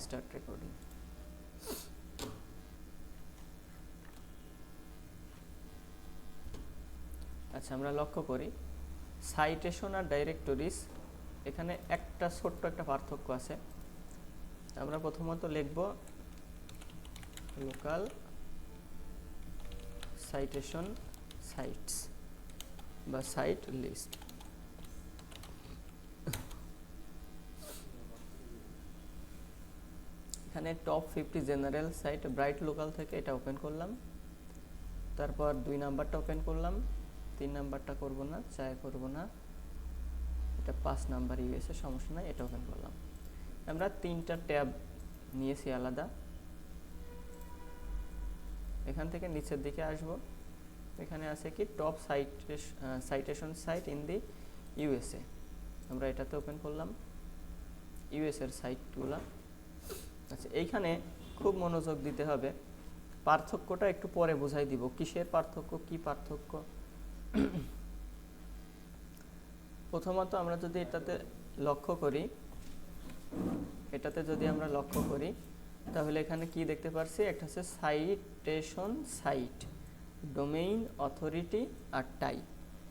Start recording. আচ্ছা, আমরা লক্ষ্য করি সাইটেশন আর ডাইরেক্টরিজ এখানে একটা ছোট্ট একটা পার্থক্য আছে। আমরা প্রথমত লিখব লোকাল সাইটেশন সাইটস বা সাইট লিস্ট। এখানে top 50 general site BrightLocal থেকে এটা ওপেন করলাম, তারপর 2 নাম্বারটা ওপেন করলাম, 3 নাম্বারটা করব না, 4 করব না, এটা 5 নাম্বার ইউএসএ, সমস্যা নাই, এটা ওপেন করলাম। আমরা 3টা ট্যাব নিয়েছি আলাদা। এখান থেকে নিচের দিকে আসব, এখানে আছে কি top citation site in the USA, আমরা এটাতে ওপেন করলাম ইউএস এর সাইটগুলা। আচ্ছা, এইখানে খুব মনোযোগ দিতে হবে, পার্থক্যটা একটু পরে বুঝাই দিব, কিসের পার্থক্য, কি পার্থক্য। প্রথমত আমরা যদি এটাতে লক্ষ্য করি, তাহলে এখানে কি দেখতে পাচ্ছি, একটা হচ্ছে সাইটেশন সাইট, ডোমেইন অথরিটি আর টাই,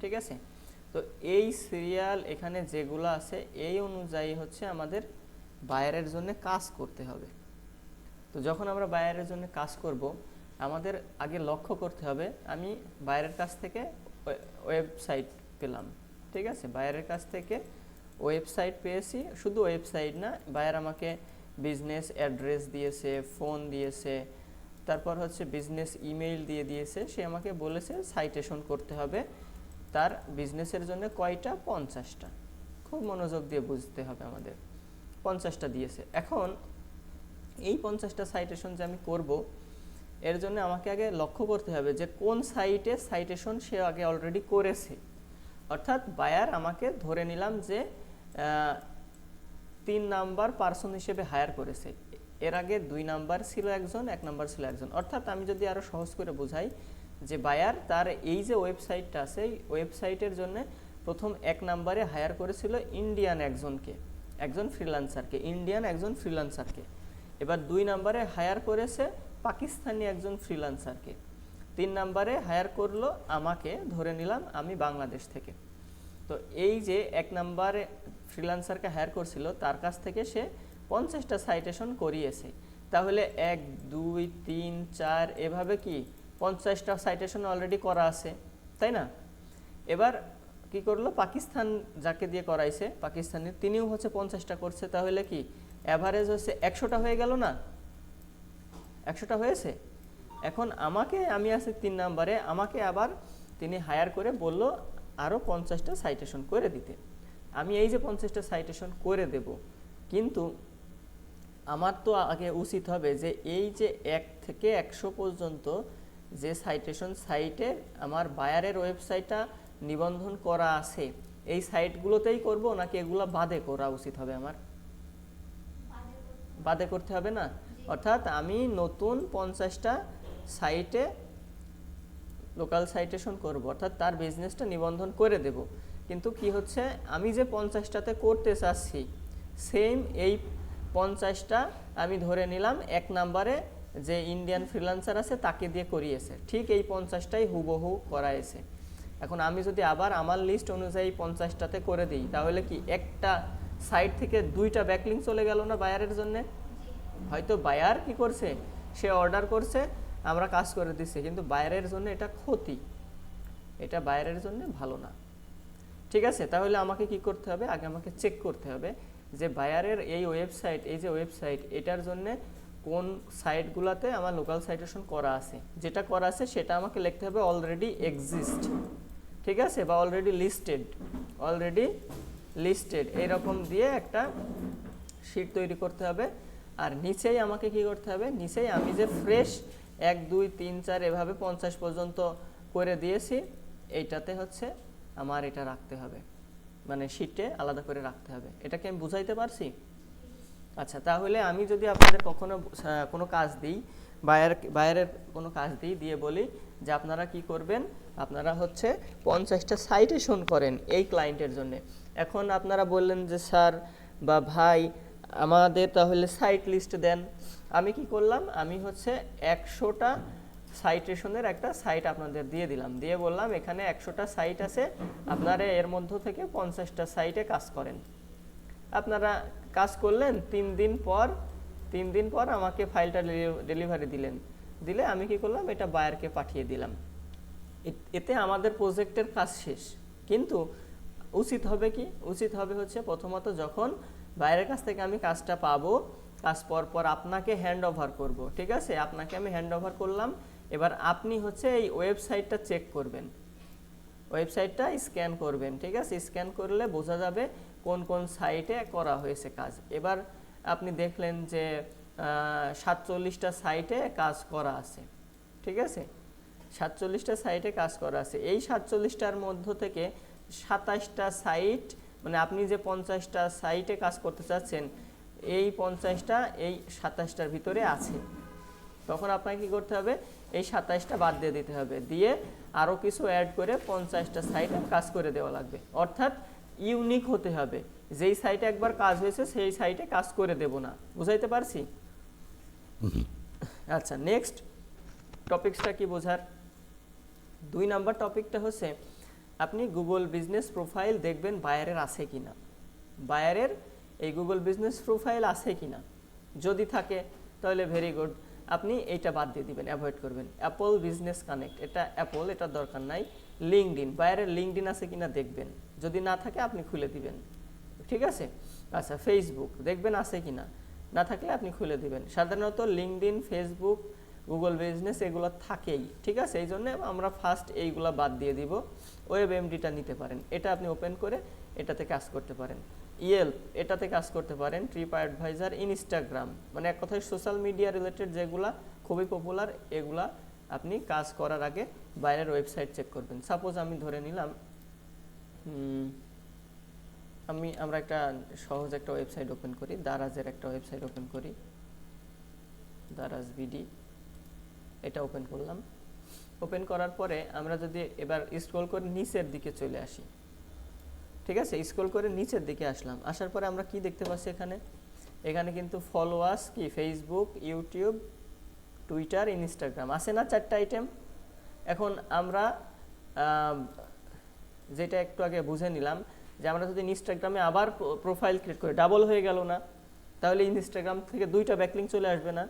ঠিক আছে। তো এই সিরিয়াল এখানে যেগুলো আছে এই অনুযায়ী হচ্ছে আমাদের বায়ারের জন্য কাজ করতে হবে। তো যখন আমরা বায়ারের জন্য কাজ করব, আমাদের আগে লক্ষ্য করতে হবে আমি বায়ারের কাছ থেকে ওয়েবসাইট পেলাম, ঠিক আছে, বায়ারের কাছ থেকে ওয়েবসাইট পেয়েছি, শুধু ওয়েবসাইট না, বায়ার আমাকে বিজনেস অ্যাড্রেস দিয়েছে, ফোন দিয়েছে, তারপর হচ্ছে বিজনেস ইমেইল দিয়ে দিয়েছে, সে আমাকে বলেছে সাইটেশন করতে হবে তার বিজনেসের জন্য কয়টা, 50টা। খুব মনোযোগ দিয়ে বুঝতে হবে আমাদের, 50টা দিয়েছে। এখন এই 50টা সাইটেশন যে আমি করব, এর জন্য আমাকে আগে লক্ষ্য করতে হবে যে কোন সাইটে সাইটেশন সে আগে অলরেডি করেছে। অর্থাৎ বায়ার আমাকে ধরে নিলাম যে 3 নাম্বার পার্সন হিসেবে হায়ার করেছে, এর আগে 2 নাম্বার ছিল একজন, 1 নাম্বার ছিল একজন। অর্থাৎ আমি যদি আরো সহজ করে বোঝাই, যে বায়ার তার এই যে ওয়েবসাইটটা আছে, এই ওয়েবসাইটের জন্য প্রথম 1 নাম্বারে হায়ার করেছিল ইন্ডিয়ান একজন ফ্রিল্যান্সারকে, এবার 2 নাম্বারে হায়ার করেছে পাকিস্তানি একজন ফ্রিল্যান্সারকে, 3 নাম্বারে হায়ার করলো আমাকে, ধরে নিলাম আমি বাংলাদেশ থেকে। তো এই যে 1 নাম্বারে ফ্রিল্যান্সারকে হায়ার করছিল, তার কাছ থেকে সে 50টা সাইটেশন করিয়েছে। তাহলে 1 2 3 4 এভাবে কি 50টা সাইটেশন অলরেডি করা আছে, তাই না। এবার কি করলো, পাকিস্তান যাকে দিয়ে করাইছে, পাকিস্তানি, তিনিও হচ্ছে 50টা করছে, তাহলে কি এভারেজ হচ্ছে 100টা হয়ে গেল না, 100টা হয়েছে। এখন আমি আছি 3 নাম্বারে, আমাকে আবার তিনি হায়ার করে বলল আরো 50টা সাইটেশন করে দিতে। আমি এই যে 50টা সাইটেশন করে দেব, কিন্তু আমার তো আগে উচিত হবে যে এই যে 1 থেকে 100 পর্যন্ত যে সাইটেশন সাইটে আমার বায়ারের ওয়েবসাইটটা নিবন্ধন করা আছে, এই সাইটগুলোতেই করব নাকি এগুলা বাদে করা উচিত হবে, আমার বাদে করতে হবে না। অর্থাৎ আমি নতুন 50টা সাইটে লোকাল সাইটেশন করব, অর্থাৎ তার বিজনেসটা নিবন্ধন করে দেব। কিন্তু কি হচ্ছে, আমি যে 50টাতে করতে চাচ্ছি, সেম এই 50টা আমি ধরে নিলাম 1 নাম্বারে যে ইন্ডিয়ান ফ্রিল্যান্সার আছে তাকে দিয়ে করিয়েছে, ঠিক এই 50টাই হুবহু করাইছে। এখন আমি যদি আবার আমার লিস্ট অনুযায়ী 50টাতে করে দিই, তাহলে কি একটা সাইট থেকে 2টা ব্যাকলিংক চলে গেল না বায়ারের জন্য। হয়তো বায়ার কি করছে, সে অর্ডার করছে, আমরা কাজ করে দিচ্ছি, কিন্তু বায়ারের জন্য এটা ক্ষতি, এটা বায়ারের জন্য ভালো না, ঠিক আছে। তাহলে আমাকে কি করতে হবে, আগে আমাকে চেক করতে হবে যে বায়ারের এই যে ওয়েবসাইট এটার জন্য কোন সাইটগুলোতে আমার লোকাল সাইটেশন করা আছে, যেটা করা আছে সেটা আমাকে লিখতে হবে অলরেডি এক্সিস্ট, ঠিক আছে, বা অলরেডি লিস্টেড এইরকম দিয়ে একটা শীট তৈরি করতে হবে। আর নিচেই আমাকে কি করতে হবে, নিচেই আমি যে ফ্রেশ 1 2 3 4 এভাবে 50 পর্যন্ত করে দিয়েছি, এইটাতে হচ্ছে আমার এটা রাখতে হবে, মানে শীটে আলাদা করে রাখতে হবে। এটাকে আমি বুঝাইতে পারছি? আচ্ছা, তাহলে আমি যদি আপনাদের কখনো কোনো কাজ দিই, বায়ারের কোনো কাজ দিই, দিয়ে বলি যে আপনারা কি করবেন, আপনারা হচ্ছে 50টা সাইটেশন করেন এই ক্লায়েন্টের জন্য। এখন আপনারা বললেন যে স্যার বা ভাই, আমাদের তাহলে সাইট লিস্ট দেন। আমি কি করলাম, আমি হচ্ছে 100টা সাইটেশনের একটা সাইট আপনাদের দিয়ে দিলাম, দিয়ে বললাম এখানে 100টা সাইট আছে, আপনারা এর মধ্য থেকে 50টা সাইটে কাজ করেন। আপনারা কাজ করলেন, 3 দিন পর আমাকে ফাইলটা ডেলিভারি দিলে আমি কি করলাম, এটা বায়ারকে পাঠিয়ে দিলাম। এতে আমাদের প্রজেক্টের কাজ শেষ। কিন্তু উচিত হবে কি, উচিত হবে হচ্ছে প্রথমত যখন বাইরের কাছ থেকে আমি কাজটা পাবো, কাজ পর আপনাকে হ্যান্ড ওভার করবো, ঠিক আছে, আপনাকে আমি হ্যান্ড ওভার করলাম, এবার আপনি হচ্ছে এই ওয়েবসাইটটা চেক করবেন, ওয়েবসাইটটা স্ক্যান করবেন, ঠিক আছে, স্ক্যান করলে বোঝা যাবে কোন কোন সাইটে করা হয়েছে কাজ। এবার আপনি দেখলেন যে 47টা সাইটে কাজ করা আছে, ঠিক আছে, 47টা সাইটে কাজ করা আছে। এই 47টার মধ্য থেকে 27টা সাইট, মানে আপনি যে 50টা সাইটে কাজ করতে চাচ্ছেন, এই 50টা এই 27টার ভিতরে আছে। তখন আপনাকে কি করতে হবে, এই 27টা বাদ দিয়ে দিতে হবে, দিয়ে আরও কিছু অ্যাড করে 50টা সাইটে কাজ করে দেওয়া লাগবে। অর্থাৎ ইউনিক হতে হবে, যেই সাইটে একবার কাজ হয়েছে সেই সাইটে কাজ করে দেব না। বুঝাইতে পারছি? আচ্ছা, নেক্সট টপিকসটা কি বোঝার? 2 নাম্বার টপিকটা হচ্ছে আপনি গুগল বিজনেস প্রোফাইল দেখবেন বায়ারের আছে কিনা, বায়ারের এই গুগল বিজনেস প্রোফাইল আছে কিনা। যদি থাকে তাহলে ভেরি গুড, আপনি এইটা বাদ দিয়ে দিবেন, অ্যাভয়েড করবেন। অ্যাপল বিজনেস কানেক্ট, এটা অ্যাপল, এটা দরকার নাই। লিঙ্কডইন, বায়ারের লিঙ্কডইন আছে কিনা দেখবেন, যদি না থাকে আপনি খুলে দিবেন, ঠিক আছে। আচ্ছা, ফেসবুক দেখবেন আছে কিনা, না থাকলে আপনি খুলে দিবেন। সাধারণত লিঙ্কডইন, ফেসবুক, গুগল বিজনেস এগুলো থাকেই, ঠিক আছে, এই জন্য আমরা ফার্স্ট এইগুলা বাদ দিয়ে দিব। ওয়েব এমডিটা নিতে পারেন, এটা আপনি ওপেন করে এটাতে কাজ করতে পারেন। ইয়েলপ, এটাতে কাজ করতে পারেন। ট্রিপ অ্যাডভাইজার, ইনস্টাগ্রাম, মানে এক কথায় সোশ্যাল মিডিয়া রিলেটেড যেগুলা খুবই পপুলার, এগুলা আপনি কাজ করার আগে বাইরের ওয়েবসাইট চেক করবেন। সাপোজ আমি ধরে নিলাম আমরা একটা সহজ একটা ওয়েবসাইট ওপেন করি, দারাজের একটা ওয়েবসাইট ওপেন করি, দারাজ বিডি, এটা ওপেন করলাম। ওপেন করার পরে আমরা যদি এবার স্ক্রল করে নিচের দিকে চলে আসি, ঠিক আছে, স্ক্রল করে নিচের দিকে আসলাম, আসার পরে আমরা কি দেখতে পাচ্ছি, এখানে কিন্তু ফলোয়ার্স কি, ফেসবুক, ইউটিউব, টুইটার, ইনস্টাগ্রাম আছে না, 4টা আইটেম। এখন আমরা যেটা একটু আগে বুঝে নিলাম যে আমরা যদি ইনস্টাগ্রামে আবার প্রোফাইল ক্রিয়েট করি, ডাবল হয়ে গেল না, তাহলে ইনস্টাগ্রাম থেকে 2টা ব্যাকলিঙ্ক চলে আসবে না।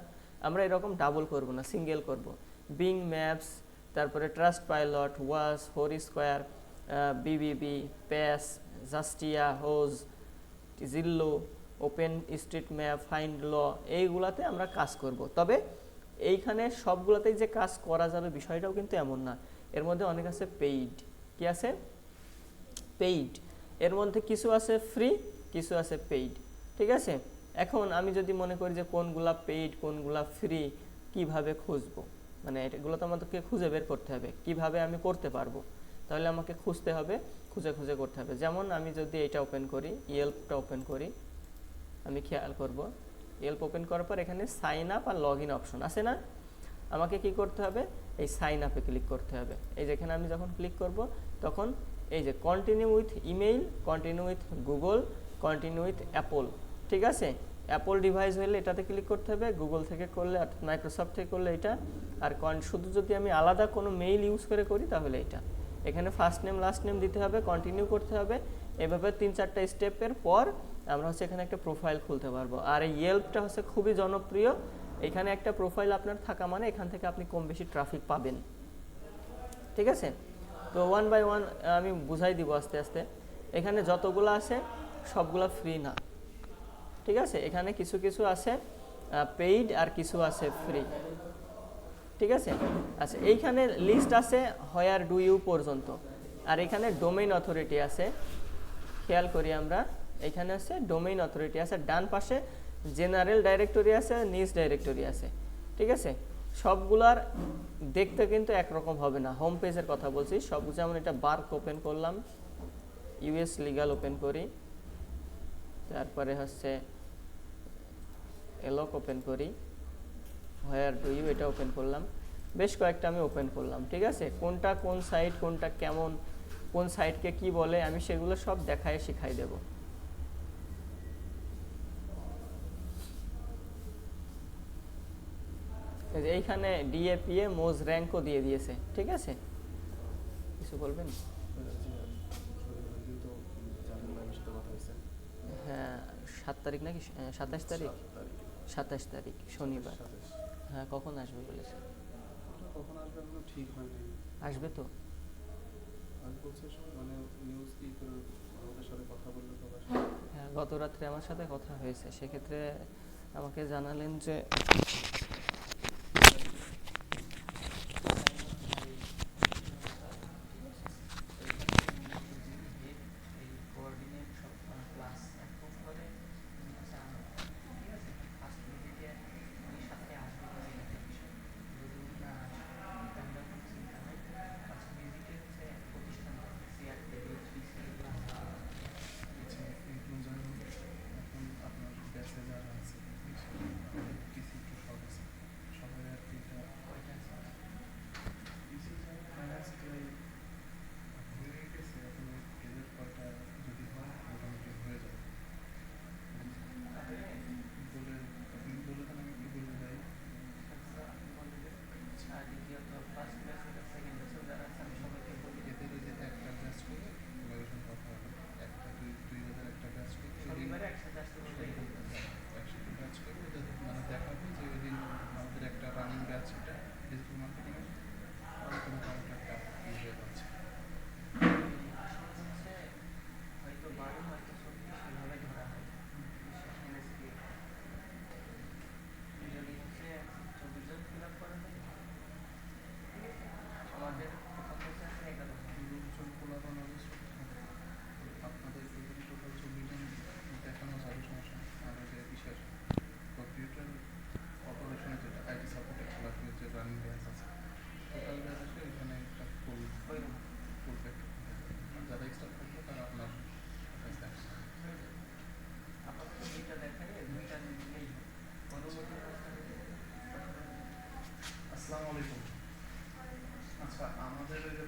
আমরা এরকম ডাবল করব না, সিঙ্গেল করব। বিং ম্যাপস, তারপরে Trustpilot, Waze, Foursquare, BBB, প্যাস, Justia, Houzz, Zillow, OpenStreetMap, FindLaw, এইগুলাতে আমরা কাজ করব। তবে এইখানে সবগুলোতেই যে কাজ করা যাবে বিষয়টাও কিন্তু এমন না, এর মধ্যে অনেক আছে পেইড। কি আছে? পেইড। এর মধ্যে কিছু আছে ফ্রি, কিছু আছে পেইড, ঠিক আছে। এখন আমি যদি মনে করি যে কোনগুলা পেইড কোনগুলা ফ্রি, কিভাবে খুঁজবো, মানে এগুলো তো আমাদেরকে খুঁজে বের করতে হবে, কিভাবে আমি করতে পারবো, তাহলে আমাকে খুঁজতে হবে, খুঁজে খুঁজে করতে হবে। যেমন আমি যদি এটা ওপেন করি, ইয়েলপটা ওপেন করি, আমি খেয়াল করব ইয়েলপ ওপেন করার পর এখানে সাইন আপ আর লগ ইন অপশন আছে না, আমাকে কি করতে হবে, এই সাইন আপে ক্লিক করতে হবে। এই যেখানে আমি যখন ক্লিক করব তখন এই যে continue with email, continue with Google, continue with Apple, ঠিক আছে। অ্যাপল ডিভাইস হলে এটাতে ক্লিক করতে হবে, গুগল থেকে করলে অর্থাৎ মাইক্রোসফট থেকে করলে এটা, আর শুধু যদি আমি আলাদা কোনো মেইল ইউজ করে করি তাহলে এটা। এখানে ফার্স্ট নেম লাস্ট নেম দিতে হবে, কন্টিনিউ করতে হবে, এভাবে 3-4টা স্টেপের পর আমরা হচ্ছে এখানে একটা প্রোফাইল খুলতে পারবো। আর এই ইয়েলপটা হচ্ছে খুবই জনপ্রিয়, এখানে একটা প্রোফাইল আপনার থাকা মানে এখান থেকে আপনি কম বেশি ট্রাফিক পাবেন, ঠিক আছে। তো 1 বাই 1 আমি বুঝাই দিব আস্তে আস্তে। এখানে যতগুলো আছে সবগুলো ফ্রি না, ঠিক আছে, এখানে কিছু কিছু আছে পেইড আর কিছু আছে ফ্রি, ঠিক আছে। আচ্ছা, এইখানে লিস্ট আছে হোয়ার ডু ইউ পর্যন্ত, আর এখানে ডোমেইন অথরিটি আছে, খেয়াল করি আমরা, এখানে আছে ডোমেইন অথরিটি আছে, ডান পাশে জেনারেল ডাইরেক্টরি আছে, নিজ ডাইরেক্টরি আছে, ঠিক আছে। সবগুলার দেখতে কিন্তু একরকম হবে না, হোম পেজের কথা বলছি সব। যেমন এটা বার্ক ওপেন করলাম, ইউএস লিগাল ওপেন করি, তারপরে হচ্ছে এলক ওপেন করি, হোয়ার ডু ইউ এটা ওপেন করলাম, বেশ কয়েকটা আমি ওপেন করলাম, ঠিক আছে। কোনটা কোন সাইট, কোনটা কেমন, কোন সাইটকে কি বলে, আমি সেগুলো সব দেখায় শিখাই দেব। এই যে এইখানে ডিএপিএ মোজ র্যাঙ্কও দিয়ে দিয়েছে, ঠিক আছে? কিছু বলবেন? হ্যাঁ 7 তারিখ নাকি 27 তারিখ? 27 তারিখ শনিবার। হ্যাঁ কখন আসবে বলেছে? কখন আসবে এখনো ঠিক হয়নি। আসবে তো? আজ বলছে মানে নিউজ কি করে আমাদের সাথে কথা বললে তো হ্যাঁ গত রাত্রে আমার সাথে কথা হয়েছে, সেক্ষেত্রে আমাকে জানালেন যে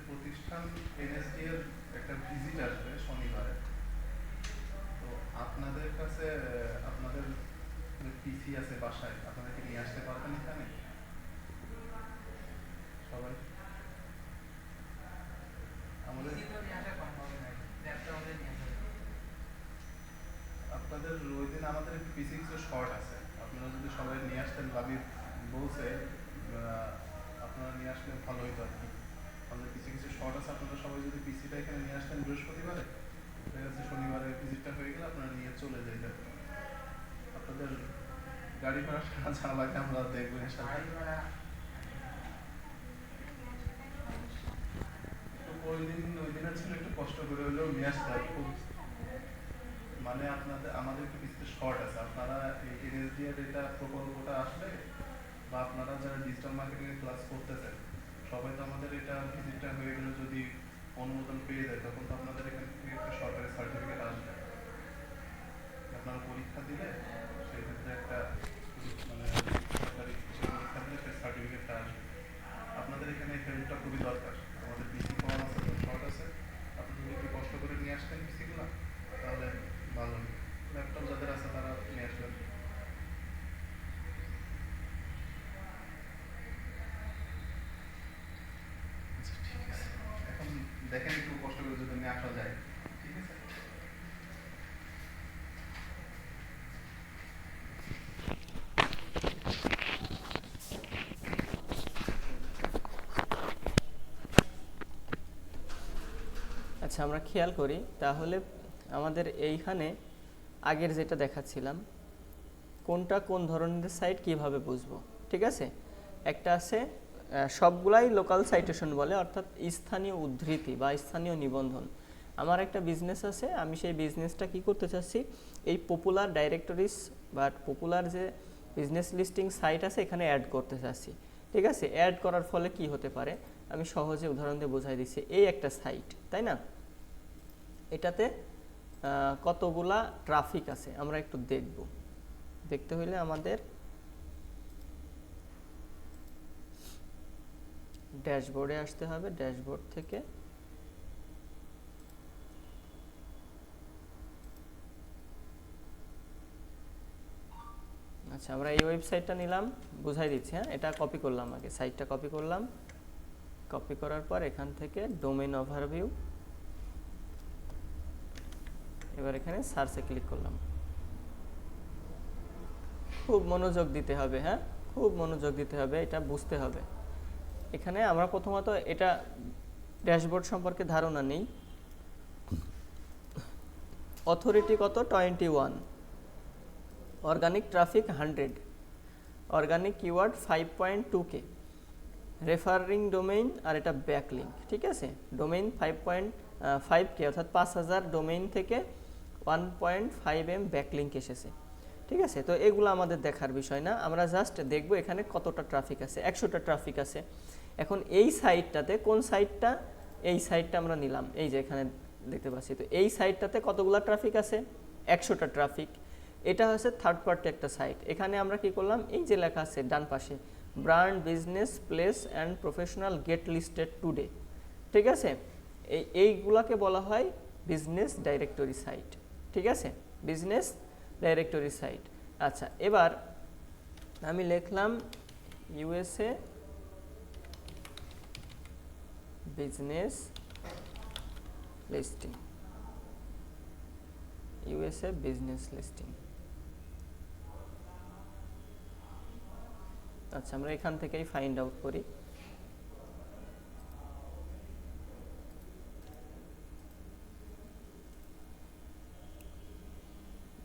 প্রতিষ্ঠান এনএসডি এর একটা ভিজিট আসবে শনিবারে, তো আপনাদের কাছে আপনাদের পিসি আছে বাসায়, আপনারা কি নিয়ে আসতে পারবেন এখানে সবাই? আমাদের আপনাদের ওই দিন আমাদের পিসি কিছু শর্ট আছে, আপনারা যদি সবাই নিয়ে আসতেন, ভাবি বলছে আপনারা নিয়ে আসলে ভালো হইতো আর কি। আমাদের পিসি কিছু শর্ট আছে, আপনারা সবাই যদি পিসিটা এখানে নিয়ে আসতেন বৃহস্পতিবারে, ঠিক আছে, শনিবারে ভিজিটটা হয়ে গেলে আপনারা নিয়ে চলে যাইতেন। আপনাদের গাড়ি ভাড়া যা লাগে আমরা দেখবো ইনশাআল্লাহ। ওই দিনের জন্য একটু কষ্ট করে হলেও নিয়ে আসতে হবে, মানে আপনাদের আমাদের একটু পিসিতে শর্ট আছে, আপনারা এনএসডি এর এটা প্রকল্পটা আসলে বা আপনারা যারা ডিজিটাল মার্কেটিং এর ক্লাস করতেছেন সবাই তো আমাদের এটা ভিজিটটা হয়ে গেলে যদি অনুমোদন পেয়ে যায়, তখন তো আপনাদের এখান থেকে একটা সরকারি সার্টিফিকেট আসবে। আপনারা পরীক্ষা দিলে সেই ক্ষেত্রে একটা মানে সরকারি পরীক্ষা দিলে সেই সার্টিফিকেটটা আসবে। আপনাদের এখানে হেল্পটা খুবই দরকার, আমাদের পিসি কম আছে, শর্ট আছে, আপনি যদি একটু কষ্ট করে নিয়ে আসতেন পিসিগুলো তাহলে ভালো। ল্যাপটপ যাদের আছে তারা নিয়ে আসবেন। এখন দেখেন একটু কষ্ট করে যদি নিয়ে আসা যায়, ঠিক আছে? আচ্ছা আমরা খেয়াল করি তাহলে আমাদের এইখানে আগের যেটা দেখাচ্ছিলাম কোনটা কোন ধরনের সাইট কিভাবে বুঝবো, ঠিক আছে? একটা আছে সবগুলাই লোকাল সাইটেশন বলে, অর্থাৎ স্থানীয় উদ্ধৃতি বা স্থানীয় নিবন্ধন। আমার একটা বিজনেস আছে, আমি সেই বিজনেসটা কি করতে চাচ্ছি, এই পপুলার ডাইরেক্টরিজ বা পপুলার যে বিজনেস লিস্টিং সাইট আছে এখানে অ্যাড করতে চাচ্ছি, ঠিক আছে? অ্যাড করার ফলে কি হতে পারে আমি সহজে উদাহরণ দিয়ে বোঝাই দিচ্ছি। এই একটা সাইট, তাই না? এটাতে কতগুলা ট্রাফিক আছে আমরা একটু দেখব। দেখতে হইলে আমাদের ড্যাশবোর্ডে আসতে হবে, ড্যাশবোর্ড থেকে আচ্ছা, আমরা এই ওয়েবসাইটটা নিলাম, বুঝাই দিচ্ছি। হ্যাঁ, এটা কপি করলাম, আগে সাইটটা কপি করলাম। কপি করার পর এখান থেকে ডোমেইন ওভারভিউ, এবার এখানে সার্চে ক্লিক করলাম। খুব মনোযোগ দিতে হবে, হ্যাঁ খুব মনোযোগ দিতে হবে, এটা বুঝতে হবে। এখানে আমরা প্রথমত এটা ড্যাশবোর্ড সম্পর্কে ধারণা নেই। অথরিটি কত? 21, organic traffic 100, organic keyword 5.2K, referring domain আর এটা ব্যাকলিঙ্ক। ঠিক আছে, ডোমেইন 5.5K অর্থাৎ 5000 ডোমেইন থেকে 1.5M ব্যাকলিঙ্ক এসেছে। ঠিক আছে, তো এগুলো আমাদের দেখার বিষয় না, আমরা জাস্ট দেখব এখানে কতটা ট্রাফিক আছে। 100টা ট্রাফিক আছে। এখন এই সাইটটাতে কোন সাইটটা? এই সাইটটা আমরা নিলাম, এই যে এখানে দেখতে পাচ্ছি। তো এই সাইটটাতে কতগুলো ট্রাফিক আছে? 100টা ট্রাফিক। এটা হচ্ছে থার্ড পার্টি একটা সাইট। এখানে আমরা কি করলাম, এই যে লেখা আছে ডান পাশে, brand, business, place and professional get listed today. ঠিক আছে, এইগুলাকে বলা হয় বিজনেস ডাইরেক্টরি সাইট। ঠিক আছে, বিজনেস ডাইরেক্টরি সাইট। আচ্ছা, এবার আমি লিখলাম USA business listing, USA business listing. আচ্ছা, আমরা এখান থেকেই ফাইন্ড আউট করি।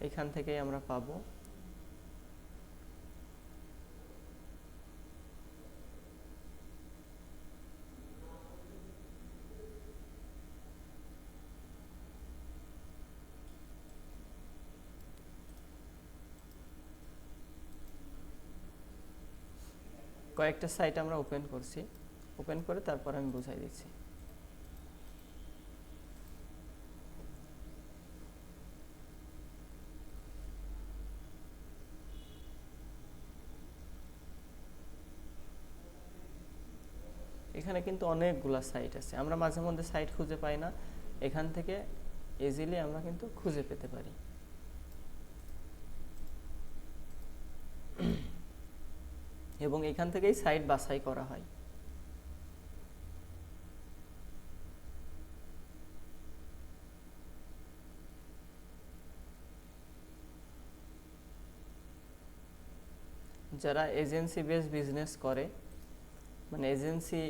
এখান থেকেই আমরা পাবো। কয়েকটা সাইট আমরা ওপেন করছি, ওপেন করে তারপর আমি বুঝাই দিচ্ছি। এখানে কিন্তু অনেকগুলা সাইট আছে, আমরা মাঝে মধ্যে সাইট খুঁজে পাই না, এখান থেকে ইজিলি আমরা কিন্তু খুঁজে পেতে পারি। এবং এখান থেকেই সাইট বাছাই করা হয়। যারা এজেন্সি বেস বিজনেস করে, মানে এজেন্সি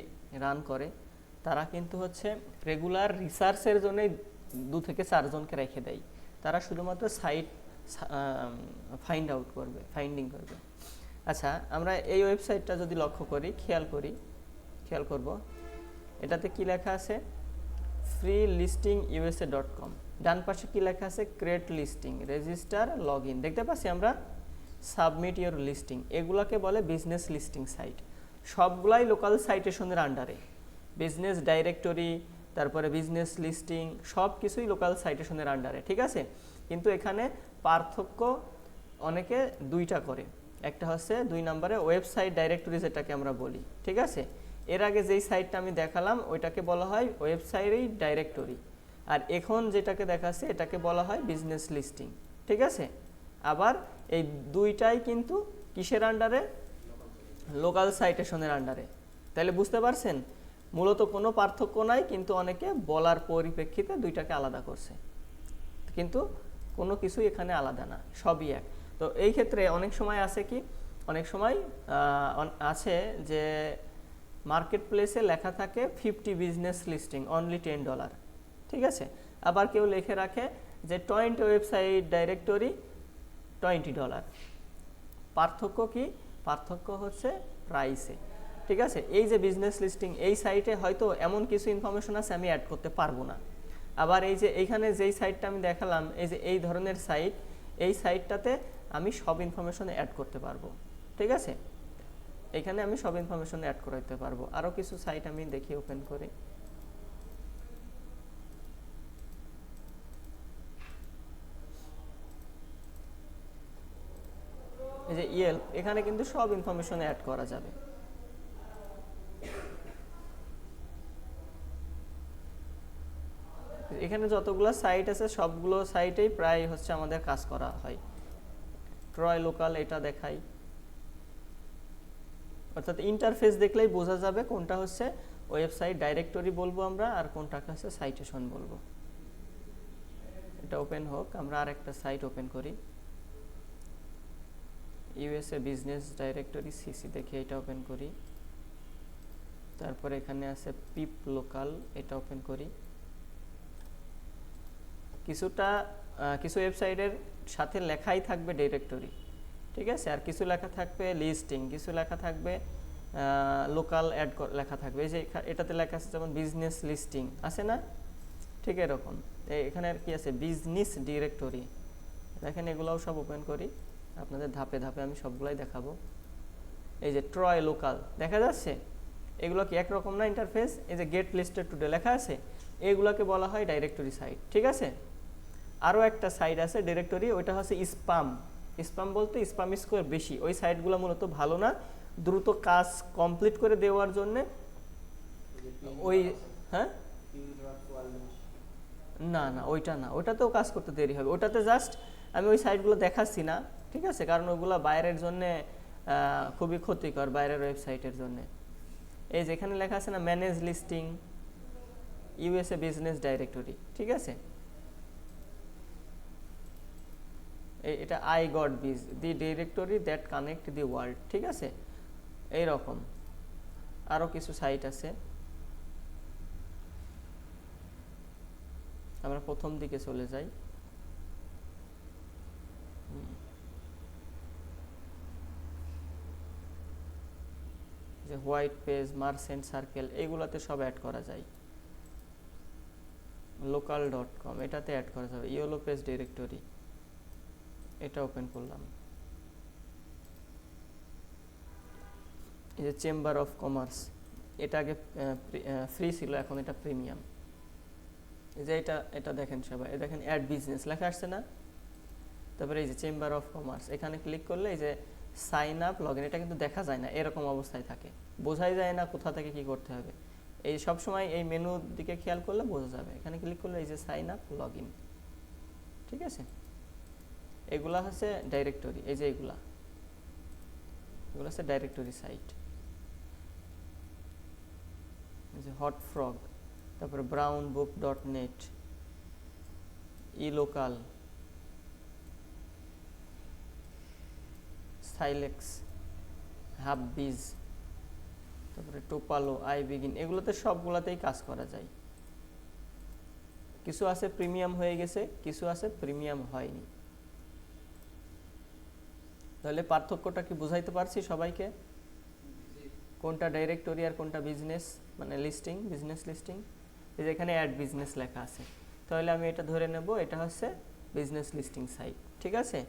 রান করে, তারা কিন্তু হচ্ছে রেগুলার রিসার্চের জন্যই 2 থেকে 4 জনকে রেখে দেয়। তারা শুধুমাত্র সাইট ফাইন্ডিং করবে। আচ্ছা, আমরা এই ওয়েবসাইটটা যদি লক্ষ্য করি, খেয়াল করব, এটাতে কি লেখা আছে? freelistingusa.com। ডান পাশে কি লেখা আছে? Create listing, register, log in. দেখতে পাচ্ছি আমরা সাবমিট ইউর লিস্টিং, এগুলাকে বলে বিজনেস লিস্টিং সাইট। সবগুলাই লোকাল সাইটেশনের আন্ডারে, বিজনেস ডাইরেক্টরি, তারপরে বিজনেস লিস্টিং, সব কিছুই লোকাল সাইটেশনের আন্ডারে। ঠিক আছে, কিন্তু এখানে পার্থক্য অনেকে দুইটা করে। একটা হচ্ছে 2 নম্বরে ওয়েবসাইট ডাইরেক্টরি, যেটাকে আমরা বলি। ঠিক আছে, এর আগে যেই সাইটটা আমি দেখালাম ওইটাকে বলা হয় ওয়েবসাইট ডাইরেক্টরি, আর এখন যেটাকে দেখাচ্ছে এটাকে বলা হয় বিজনেস লিস্টিং। ঠিক আছে, আবার এই দুইটাই কিন্তু কিসের আন্ডারে? লোকাল সাইটেশনের আন্ডারে। তাহলে বুঝতে পারছেন মূলত কোনো পার্থক্য নাই, কিন্তু অনেকে বলার পরিপ্রেক্ষিতে দুইটাকে আলাদা করছে, কিন্তু কোনো কিছুই এখানে আলাদা না, সবই এক। তো এই ক্ষেত্রে অনেক সময় আছে কি, অনেক সময় আছে যে মার্কেট প্লেসে লেখা থাকে 50 বিজনেস লিস্টিং অনলি $10। ঠিক আছে, আবার কেউ লিখে রাখে যে 20 ওয়েবসাইট ডাইরেক্টরি $20। পার্থক্য কি? পার্থক্য হচ্ছে প্রাইসে। ঠিক আছে, এই যে বিজনেস লিস্টিং, এই সাইটে হয়তো এমন কিছু ইনফরমেশন আছে আমি অ্যাড করতে পারবো না। আবার এই যে এইখানে যেই সাইটটা আমি দেখালাম, এই যে এই ধরনের সাইট, এই সাইটটাতে আমি সব ইনফরমেশন অ্যাড করতে পারবো। ঠিক আছে, এখানে আমি সব ইনফরমেশন অ্যাড করতে পারবো। আরও কিছু সাইট আমি দেখি, ওপেন করি। এই যে ইয়েলপ, এখানে কিন্তু সব ইনফরমেশন অ্যাড করা যাবে। এখানে যতগুলো সাইট আছে সবগুলো সাইটেই প্রায় হচ্ছে আমাদের কাজ করা হয়। ট্রয় লোকাল এটা দেখাই। অর্থাৎ ইন্টারফেস দেখলেই বোঝা যাবে কোনটা হচ্ছে ওয়েবসাইট ডাইরেক্টরি বলবো আমরা, আর কোনটাকে হচ্ছে সাইটেশন বলবো। এটা ওপেন হোক, আমরা আর একটা সাইট ওপেন করি, ইউএসএ বিজনেস ডাইরেক্টরি সিসি দেখে এটা ওপেন করি। তারপরে এখানে আছে পিপ লোকাল, এটা ওপেন করি। কিছু ওয়েবসাইটের সাথে লেখাই থাকবে ডিরেক্টরি, ঠিক আছে, আর কিছু লেখা থাকবে লিস্টিং, কিছু লেখা থাকবে লোকাল অ্যাড লেখা থাকবে। এই যে এটাতে লেখা আছে যেমন বিজনেস লিস্টিং আছে না, ঠিক এরকম। এখানে আর কি আছে বিজনেস ডিরেক্টরি, দেখেন এগুলাও সব ওপেন করি, আপনাদের ধাপে ধাপে আমি সবগুলাই দেখাবো। এই যে ট্রয় লোকাল দেখা যাচ্ছে, এগুলো কি একরকম না ইন্টারফেস? এই যে গেট লিস্টেড টুডে লেখা আছে, এগুলোকে বলা হয় ডাইরেক্টরি সাইট, ঠিক আছে। আরও একটা সাইট আছে ডিরেক্টরি, ওইটা হচ্ছে স্পাম। স্পাম বলতে স্পাম স্কোয়ার বেশি, ওই সাইটগুলো মূলত ভালো না, দ্রুত কাজ কমপ্লিট করে দেওয়ার জন্য ওই, হ্যাঁ না না ওইটা না, ওইটাতেও কাজ করতে দেরি হবে। ওটাতে জাস্ট আমি ওই সাইটগুলো দেখাচ্ছি না, ঠিক আছে, কারণ ওগুলো বাইরের জন্য খুবই ক্ষতিকর, বাইরের ওয়েবসাইটের জন্য। এই যেখানে লেখা আছে না manage listing USA business directory, ঠিক আছে, এটা I got biz the directory that connect the world, ঠিক আছে। এইরকম আরও কিছু সাইট আছে, আমরা প্রথম দিকে চলে যাই। যে হোয়াইট পেজ, মার্চেন্ট সার্কেল, এগুলাতে সব অ্যাড করা যায়। local.com এটাতে অ্যাড করা যাবে। ইয়েলো পেজ ডিরেক্টরি, এটা ওপেন করলাম। এই যে চেম্বার অফ কমার্স, এটা আগে ফ্রি ছিল, এখন এটা প্রিমিয়াম। এই যে এটা দেখেন সবাই, এই দেখেন অ্যাড বিজনেস লেখা আসছে না। তারপরে এই যে চেম্বার অফ কমার্স, এখানে ক্লিক করলে এই যে সাইন আপ লগ ইন, এটা কিন্তু দেখা যায় না, এরকম অবস্থায় থাকে, বোঝাই যায় না কোথা থেকে কি করতে হবে। এই সব সময় এই মেনুর দিকে খেয়াল করলে বোঝা যাবে। এখানে ক্লিক করলে এই যে সাইন আপ লগ ইন, ঠিক আছে। এগুলা হচ্ছে ডাইরেক্টরি, এই যে এগুলো হচ্ছে ডাইরেক্টরি সাইট। এই যে হট ফ্রগ, তারপরে Brownbook dot net, eLocal, Cylex, Hubbiz, তারপরে টোপালো, আই বিগিন, এগুলোতে সবগুলাতেই কাজ করা যায়। কিছু আছে প্রিমিয়াম হয়ে গেছে, কিছু আছে প্রিমিয়াম হয়নি। তাহলে পার্থক্যটা কি বুঝাইতে পারছি সবাইকে? কোনটা ডাইরেক্টরি আর কোনটা বিজনেস, মানে লিস্টিং, বিজনেস লিস্টিং। এই যে এখানে অ্যাড বিজনেস লেখা আছে, তাহলে আমি এটা ধরে নেব এটা হচ্ছে বিজনেস লিস্টিং সাইট, ঠিক আছে।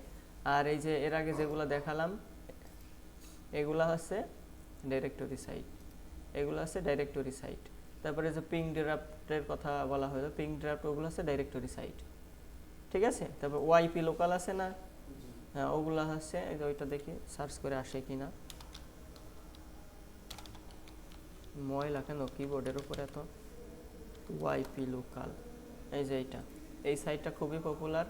আর এই যে এর আগে যেগুলো দেখালাম এগুলা হচ্ছে ডাইরেক্টরি সাইট, এগুলো হচ্ছে ডাইরেক্টরি সাইট। তারপরে যে পিং ড্রাফটের কথা বলা হলো, পিং ড্রাফট, ওগুলো হচ্ছে ডাইরেক্টরি সাইট, ঠিক আছে। তারপর ওয়াইপি লোকাল আছে না, হ্যাঁ ওগুলো হচ্ছে, এই যে ওইটা দেখি সার্চ করে আসে কিনা। ময়লা কেন কিবোর্ডের উপরে এত? ওয়াইপি লোকাল, এই যে এইটা, এই সাইটটা খুবই পপুলার।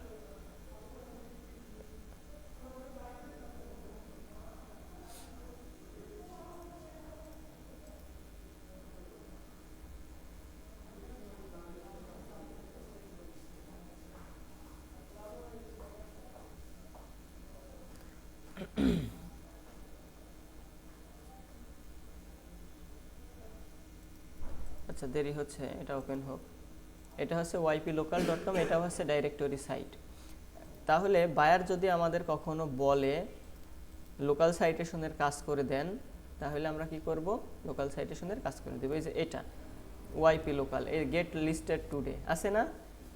আচ্ছা দেরি হচ্ছে, এটা ওপেন হোক। এটা হচ্ছে yplocal.com, এটা হচ্ছে ডাইরেক্টরি সাইট। তাহলে বায়ার যদি আমাদের কখনো বলে লোকাল সাইটেশনের কাজ করে দেন, তাহলে আমরা কি করব? লোকাল সাইটেশনের কাজ করে দেব। এই যে এটা ওয়াইপি লোকাল, এই গেট লিস্টেড টুডে আছে না,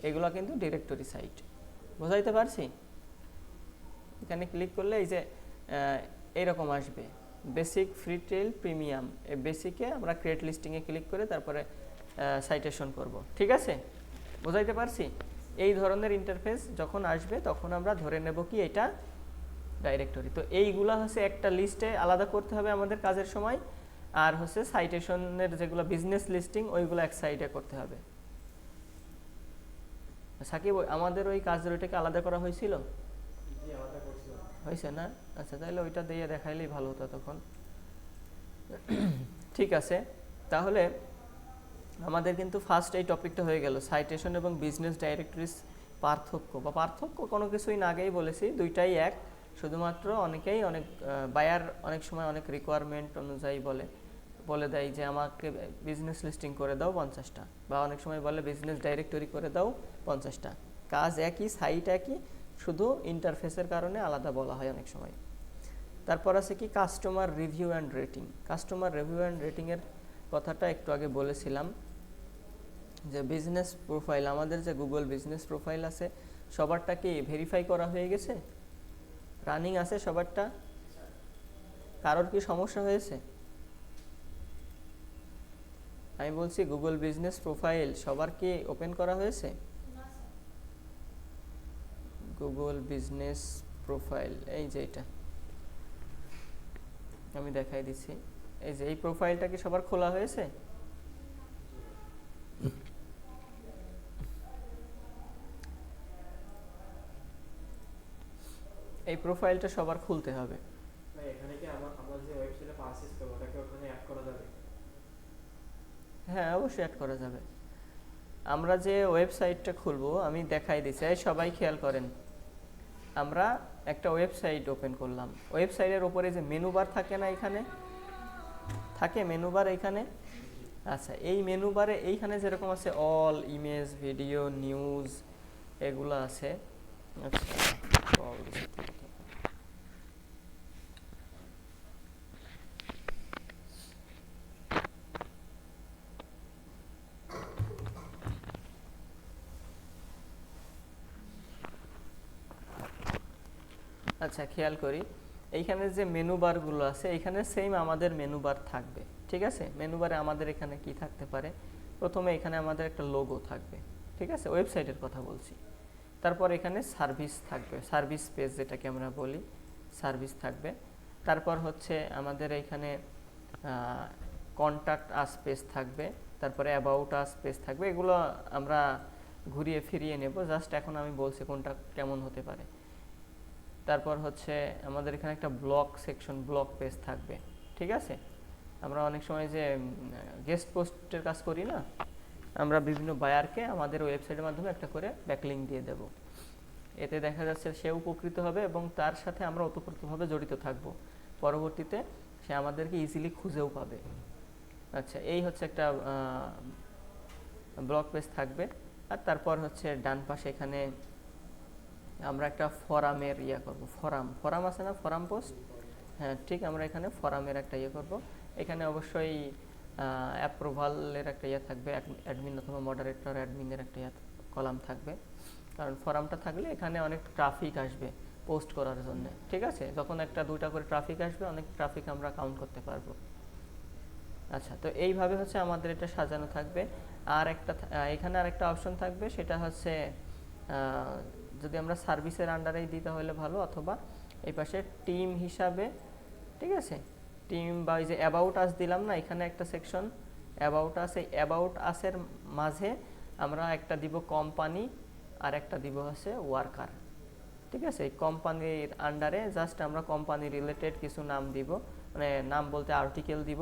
এগুলো কিন্তু ডিরেক্টরি সাইট, বোঝাইতে পারছি? এখানে ক্লিক করলে এই যে এইরকম আসবে, বেসিক, ফ্রি ট্রেল, প্রিমিয়াম। এই বেসিকে আমরা ক্রিয়েট লিস্টিংয়ে ক্লিক করে তারপরে সাইটেশন করব, ঠিক আছে, বোঝাইতে পারছি? এই ধরনের ইন্টারফেস যখন আসবে তখন আমরা ধরে নেব কি এটা ডাইরেক্টরি। তো এইগুলা হচ্ছে একটা লিস্টে আলাদা করতে হবে আমাদের কাজের সময়, আর হচ্ছে সাইটেশনের যেগুলো বিজনেস লিস্টিং ওইগুলো এক সাইডে করতে হবে। সাকিব, আমাদের ওই কাজের ওইটাকে আলাদা করা হয়েছিল? হয়েছে না? আচ্ছা, তাহলে ওইটা দিয়ে দেখাইলেই ভালো হতো তখন। ঠিক আছে, তাহলে আমাদের কিন্তু ফার্স্ট এই টপিকটা হয়ে গেল সাইটেশন এবং বিজনেস ডাইরেক্টরিজ পার্থক্য, বা পার্থক্য কোনো কিছুই না, আগেই বলেছি দুইটাই এক, শুধুমাত্র অনেকেই অনেক বায়ার অনেক সময় অনেক রিকোয়ারমেন্ট অনুযায়ী বলে দেয় যে আমাকে বিজনেস লিস্টিং করে দাও 50টা, বা অনেক সময় বলে বিজনেস ডাইরেক্টরি করে দাও 50টা। কাজ একই, সাইট একই, শুধু ইন্টারফেসের কারণে আলাদা বলা হয় অনেক সময়। তারপর আছে কি customer review and rating. Customer review and রেটিংয়ের কথাটা একটু আগে বলেছিলাম, যে বিজনেস প্রোফাইল, আমাদের যে গুগল বিজনেস প্রোফাইল আছে সবারটা কি ভেরিফাই করা হয়ে গেছে, রানিং আছে সবারটা, কারোর কি সমস্যা হয়েছে? আমি বলছি গুগল বিজনেস প্রোফাইল সবার কি ওপেন করা হয়েছে? গুগল বিজনেস প্রোফাইল, এই যে এটা আমি দেখাই দিচ্ছি, এই যে এই প্রোফাইলটা কি সবার খোলা হয়েছে? এই প্রোফাইলটা সবার খুলতে হবে। এখানে কি আমরা যে ওয়েবসাইটে পারচেজ করব ওটাকে ওখানে অ্যাড করা যাবে? হ্যাঁ, অবশ্যই অ্যাড করা যাবে। আমরা যে ওয়েবসাইটটা খুলবো আমি দেখাই দিচ্ছি, সবাই খেয়াল করেন। আমরা একটা ওয়েবসাইট ওপেন করলাম, ওয়েবসাইটের উপরে যে মেনু বার থাকে না, এখানে থাকে মেনু বার এখানে। আচ্ছা, এই মেনু বারে এইখানে যেরকম আছে অল, ইমেজ, ভিডিও, নিউজ, এগুলো আছে। আচ্ছা, আচ্ছা খেয়াল করি, এইখানে যে মেনু বারগুলো আছে এইখানে সেম আমাদের মেনু বার থাকবে। ঠিক আছে, মেনু বারে আমাদের এখানে কি থাকতে পারে? প্রথমে এখানে আমাদের একটা লোগো থাকবে, ঠিক আছে, ওয়েবসাইটের কথা বলছি। তারপর এখানে সার্ভিস থাকবে, সার্ভিস পেজ যেটাকে আমরা বলি, সার্ভিস থাকবে। তারপর হচ্ছে আমাদের এইখানে কন্ট্যাক্ট আস পেজ থাকবে, তারপরে অ্যাবাউট আস পেজ থাকবে। এগুলো আমরা ঘুরিয়ে ফিরিয়ে নেব, জাস্ট এখন আমি বলছি কোনটা কেমন হতে পারে। তারপর হচ্ছে আমাদের এখানে একটা ব্লগ সেকশন, ব্লগ পেজ থাকবে। ঠিক আছে, আমরা অনেক সময় যে গেস্ট পোস্টের কাজ করি না, আমরা বিভিন্ন বায়ারকে আমাদের ওয়েবসাইটের মাধ্যমে একটা করে ব্যাকলিঙ্ক দিয়ে দেব। এতে দেখা যাচ্ছে সে উপকৃত হবে এবং তার সাথে আমরা ওতপ্রোতভাবে জড়িত থাকব, পরবর্তীতে সে আমাদেরকে ইজিলি খুঁজেও পাবে। আচ্ছা, এই হচ্ছে একটা ব্লগ পেজ থাকবে। আর তারপর হচ্ছে ডান পাশে এখানে আমরা একটা ফরামের করব, ফরাম আছে না, ফরাম পোস্ট, হ্যাঁ ঠিক, আমরা এখানে ফরামের একটা করব। এখানে অবশ্যই অ্যাপ্রুভালের একটা থাকবে, অ্যাডমিন অথবা মডারেটর অ্যাডমিনের একটা কলাম থাকবে, কারণ ফরামটা থাকলে এখানে অনেক ট্রাফিক আসবে পোস্ট করার জন্য। ঠিক আছে, যখন একটা দুইটা করে ট্রাফিক আসবে, অনেক ট্রাফিক আমরা কাউন্ট করতে পারবো। আচ্ছা, তো এইভাবে হচ্ছে আমাদের এটা সাজানো থাকবে। আর একটা এখানে আরেকটা অপশন থাকবে, সেটা হচ্ছে যদি আমরা সার্ভিসের আন্ডারেই দিতে হলে ভালো, অথবা এই পাশে টিম হিসাবে, ঠিক আছে, টিম বা এই যে অ্যাবাউট আস দিলাম না, এখানে একটা সেকশন অ্যাবাউট আস, এই অ্যাবাউট আসের মাঝে আমরা একটা দিব কোম্পানি আর একটা দিব হচ্ছে ওয়ার্কার। ঠিক আছে, এই কোম্পানির আন্ডারে জাস্ট আমরা কোম্পানি রিলেটেড কিছু নাম দিব, মানে নাম বলতে আর্টিকেল দিব।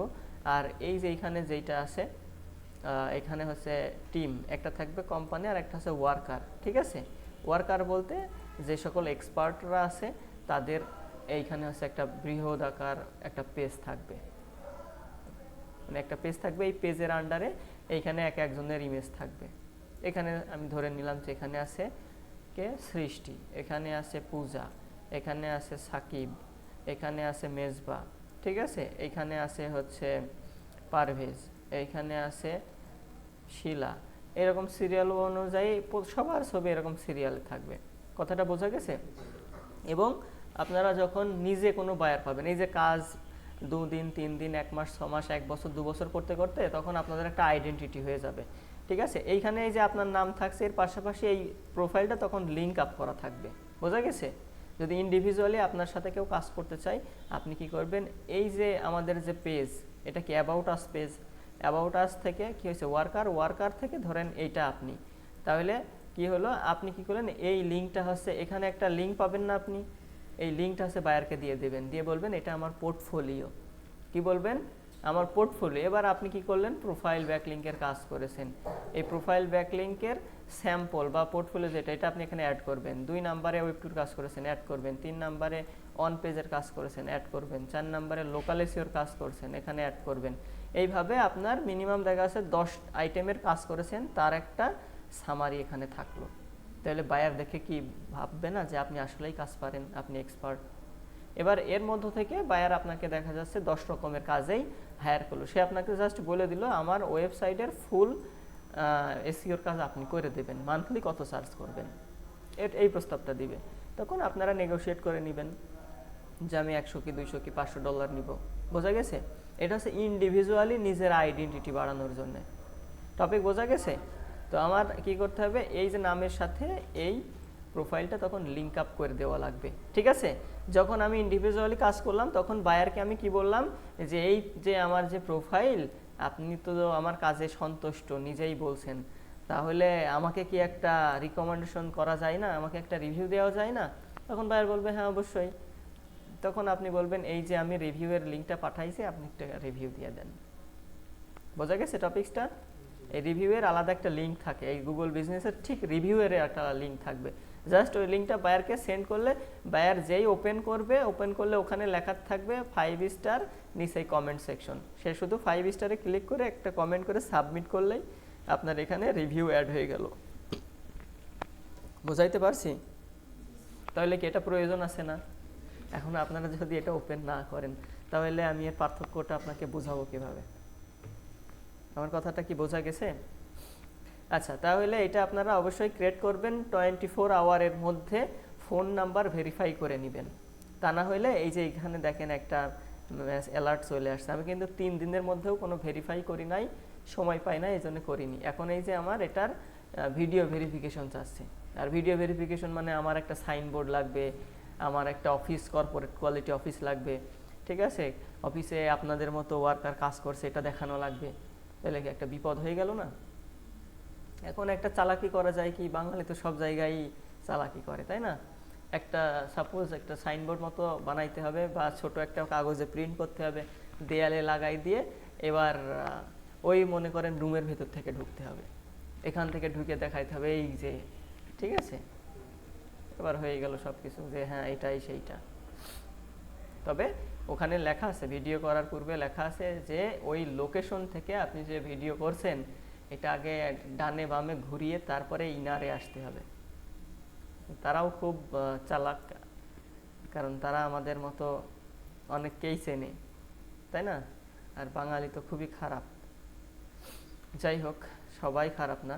আর এই যে এইখানে যেইটা আছে, এখানে হচ্ছে টিম একটা থাকবে, কোম্পানি আর একটা হচ্ছে ওয়ার্কার। ঠিক আছে, ওয়ার্কার বলতে যে সকল এক্সপার্টরা আছে তাদের এইখানে হচ্ছে একটা বৃহৎ আকার একটা পেজ থাকবে, মানে একটা পেজ থাকবে, এই পেজের আন্ডারে এইখানে এক একজনের ইমেজ থাকবে। এখানে আমি ধরে নিলাম যে এখানে আছে কে, সৃষ্টি, এখানে আছে পূজা, এখানে আছে সাকিব, এখানে আছে মেজবা, ঠিক আছে, এইখানে আছে হচ্ছে পারভেজ, এইখানে আছে শিলা, এরকম সিরিয়াল অনুযায়ী সবার ছবি এরকম সিরিয়ালে থাকবে। কথাটা বোঝা গেছে? এবং আপনারা যখন নিজে কোনো বায়ার পাবেন, এই যে কাজ 2 দিন 3 দিন 1 মাস 6 মাস 1 বছর 2 বছর করতে করতে তখন আপনাদের একটা আইডেন্টিটি হয়ে যাবে। ঠিক আছে, এইখানে এই যে আপনার নাম থাকছে, এর পাশাপাশি এই প্রোফাইলটা তখন লিঙ্ক আপ করা থাকবে। বোঝা গেছে? যদি ইন্ডিভিজুয়ালি আপনার সাথে কেউ কাজ করতে চায়, আপনি কি করবেন, এই যে আমাদের যে পেজ, এটা কি about us page, about us থেকে কি হয়েছে ওয়ার্কার, ওয়ার্কার থেকে ধরেন এইটা আপনি, তাহলে কি হলো, আপনি কি করলেন, এই লিঙ্কটা হচ্ছে এখানে একটা লিঙ্ক পাবেন না আপনি, এই লিঙ্কটা আছে বায়ারকে দিয়ে দেবেন, দিয়ে বলবেন এটা আমার পোর্টফোলিও। কি বলবেন? আমার পোর্টফোলিও। এবার আপনি কি করলেন? প্রোফাইল ব্যাকলিংকের কাজ করেছেন। এই প্রোফাইল ব্যাকলিংকের স্যাম্পল বা পোর্টফোলিও যেটা, এটা আপনি এখানে অ্যাড করবেন। 2 নম্বরে ওয়েব টুর কাজ করেছেন, অ্যাড করবেন। 3 নম্বরে অন পেজের কাজ করেছেন, অ্যাড করবেন। 4 নম্বরে লোকাল এসইওর কাজ করছেন, এখানে অ্যাড করবেন। এইভাবে আপনার মিনিমাম দেখা যাচ্ছে 10 আইটেমের কাজ করেছেন, তার একটা সামারি এখানে থাকলো। তাহলে বায়ার দেখে কি ভাববে না যে আপনি আসলেই কাজ পারেন, আপনি এক্সপার্ট। এবার এর মধ্য থেকে বায়ার আপনাকে দেখা যাচ্ছে 10 রকমের কাজেই হায়ার করলো। সে আপনাকে জাস্ট বলে দিল আমার ওয়েবসাইটের ফুল এসইওর কাজ আপনি করে দেবেন, মান্থলি কত চার্জ করবেন, এই প্রস্তাবটা দিবে। তখন আপনারা নেগোশিয়েট করে নেবেন যে আমি 100 কি 200 কি $500 নিব। বোঝা গেছে? এটা হচ্ছে ইন্ডিভিজুয়ালি নিজের আইডেন্টিটি বাড়ানোর জন্য। টপিক বোঝা গেছে? তো আমার কি করতে হবে, এই যে নামের সাথে এই প্রোফাইলটা তখন লিঙ্ক আপ করে দেওয়া লাগবে। ঠিক আছে? যখন আমি ইন্ডিভিজুয়ালি কাজ করলাম তখন বায়ারকে আমি কি বললাম যে এই যে আমার যে প্রোফাইল, আপনি তো আমার কাজে সন্তুষ্ট নিজেই বলছেন, তাহলে আমাকে কি একটা রিকমেন্ডেশন করা যায় না, আমাকে একটা রিভিউ দেওয়া যায় না? তখন বায়ার বলবে হ্যাঁ অবশ্যই। তখন আপনি বলবেন এই যে আমি রিভিউয়ের লিঙ্কটা পাঠাইছি, আপনি একটা রিভিউ দিয়ে দেন। বোঝা গেছে টপিকসটা? এই রিভিউয়ের আলাদা একটা লিঙ্ক থাকে, এই গুগল বিজনেসের ঠিক রিভিউয়ের একটা লিঙ্ক থাকবে। জাস্ট ওই লিঙ্কটা বায়ারকে সেন্ড করলে বায়ার যেই ওপেন করবে, ওপেন করলে ওখানে লেখা থাকবে 5 স্টার, নিচে কমেন্ট সেকশন। সে শুধু 5 স্টারে ক্লিক করে একটা কমেন্ট করে সাবমিট করলেই আপনার এখানে রিভিউ অ্যাড হয়ে গেল। বোঝাইতে পারছি? তাহলে কি এটা প্রয়োজন আছে না? এখন আপনারা যদি এটা ওপেন না করেন তাহলে আমি এর পার্থক্যটা আপনাকে বোঝাবো কিভাবে? আমার কথাটা কি বোঝা গেছে? আচ্ছা, তাহলে এটা আপনারা অবশ্যই ক্রিয়েট করবেন 24 আওয়ারের মধ্যে, ফোন নাম্বার ভেরিফাই করে নেবেন। তা না হলে এই যে এখানে দেখেন একটা অ্যালার্ট চলে আসছে, আমি কিন্তু 3 দিনের মধ্যেও কোনো ভেরিফাই করি নাই, সময় পাই না, এই জন্য করিনি। এখন এই যে আমার এটার ভিডিও ভেরিফিকেশন চাচ্ছে, আর ভিডিও ভেরিফিকেশন মানে আমার একটা সাইনবোর্ড লাগবে, আমার একটা অফিস, কর্পোরেট কোয়ালিটি অফিস লাগবে। ঠিক আছে? অফিসে আপনাদের মতো ওয়ার্কার কাজ করছে এটা দেখানো লাগবে। তাহলে কি একটা বিপদ হয়ে গেল না? এখন একটা চালাকি করা যায় কি, বাঙালি তো সব জায়গায় চালাকি করে, তাই না? একটা সাপোজ একটা সাইনবোর্ড মতো বানাইতে হবে বা ছোট একটা কাগজে প্রিন্ট করতে হবে, দেয়ালে লাগাই দিয়ে এবার ওই মনে করেন রুমের ভেতর থেকে ঢুকতে হবে, এখান থেকে ঢুকে দেখাইতে হবে এই যে, ঠিক আছে? এবার হয়ে গেল সব কিছু যে হ্যাঁ এটাই সেইটা। তবে ওখানে লেখা আছে, ভিডিও করার পূর্বে লেখা আছে যে ওই লোকেশন থেকে আপনি যে ভিডিও করছেন এটা আগে ডানে বামে ঘুরিয়ে তারপরে ইনারে আসতে হবে। তারাও খুব চালাক, কারণ তারা আমাদের মতো অনেককেই চেনে, তাই না? আর বাঙালি তো খুবই খারাপ। যাই হোক, সবাই খারাপ না।